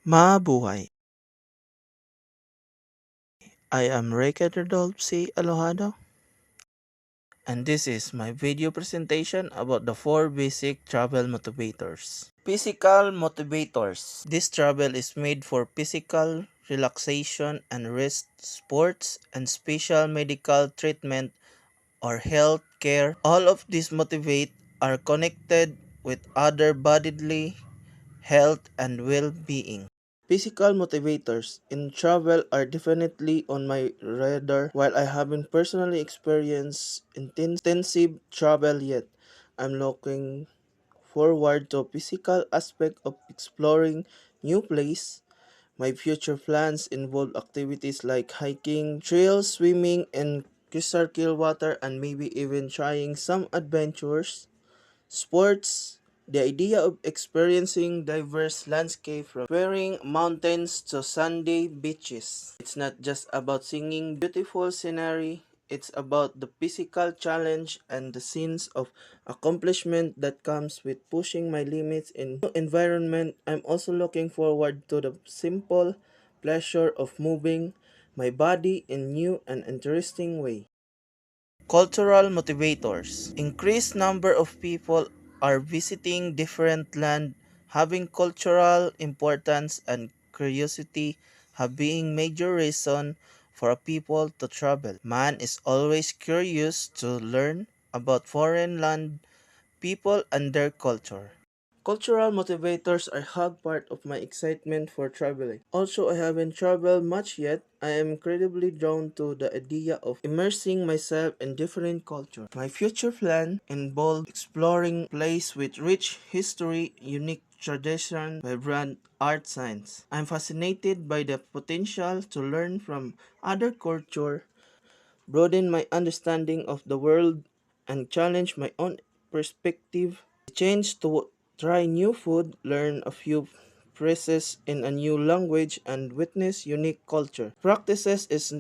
Mabuhay! I am Ricky Rodolphe Alojado, and this is my video presentation about the 4 basic travel motivators. Physical motivators. This travel is made for physical relaxation and rest, sports, and special medical treatment or health care. All of these motivate are connected with other bodily health and well-being. Physical motivators in travel are definitely on my radar. While I haven't personally experienced intensive travel yet, I'm looking forward to physical aspect of exploring new place. My future plans involve activities like hiking, trails, swimming in crystal clear water, and maybe even trying some adventures. Sports, the idea of experiencing diverse landscape from swearing mountains to sandy beaches. It's not just about singing beautiful scenery, it's about the physical challenge and the sense of accomplishment that comes with pushing my limits in new environment. I'm also looking forward to the simple pleasure of moving my body in new and interesting way. Cultural motivators. Increased number of people are visiting different land, having cultural importance and curiosity have been major reason for a people to travel. Man is always curious to learn about foreign land, people and their culture. Cultural motivators are hug part of my excitement for traveling. Also, I haven't traveled much yet. I am incredibly drawn to the idea of immersing myself in different cultures. My future plan involves exploring places with rich history, unique tradition, vibrant art science. I'm fascinated by the potential to learn from other cultures, broaden my understanding of the world, and challenge my own perspective. The change to try new food, learn a few phrases in a new language, and witness unique culture. Practices is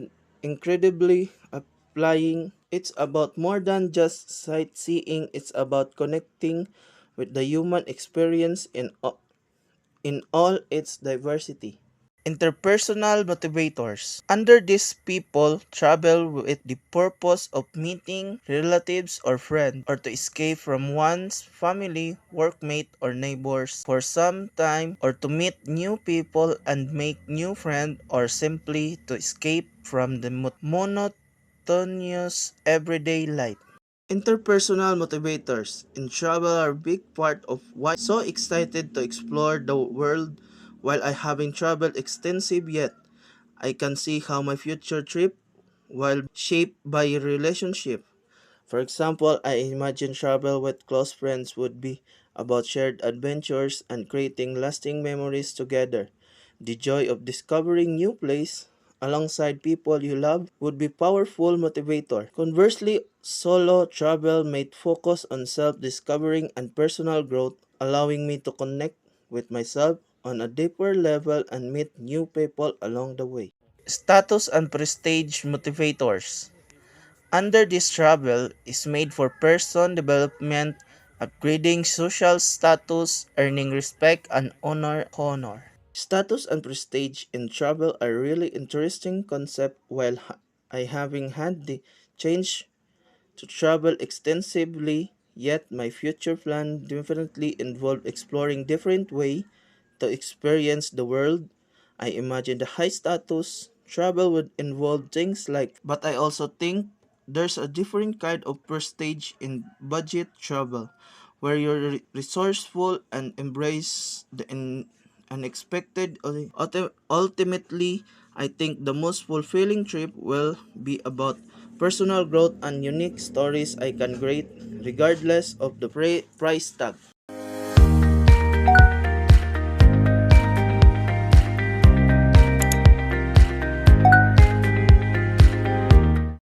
incredibly applying. It's about more than just sightseeing, it's about connecting with the human experience in all its diversity. Interpersonal motivators. Under these people travel with the purpose of meeting relatives or friends or to escape from one's family, workmate or neighbors for some time or to meet new people and make new friends or simply to escape from the monotonous everyday life. Interpersonal motivators in travel are a big part of why I'm so excited to explore the world. While I haven't traveled extensive yet, I can see how my future trip will be shaped by relationship. For example, I imagine travel with close friends would be about shared adventures and creating lasting memories together. The joy of discovering new place alongside people you love would be powerful motivator. Conversely, solo travel might focus on self-discovering and personal growth, allowing me to connect with myself on a deeper level and meet new people along the way. Status and prestige motivators. Under this travel is made for person development, upgrading social status, earning respect and honor. Status and prestige in travel are really interesting concept. While I having had the change to travel extensively, yet my future plan definitely involve exploring different way to experience the world. I imagine the high status travel would involve things like, but I also think there's a different kind of prestige in budget travel where you're resourceful and embrace the unexpected. Ultimately, I think the most fulfilling trip will be about personal growth and unique stories I can create regardless of the price tag.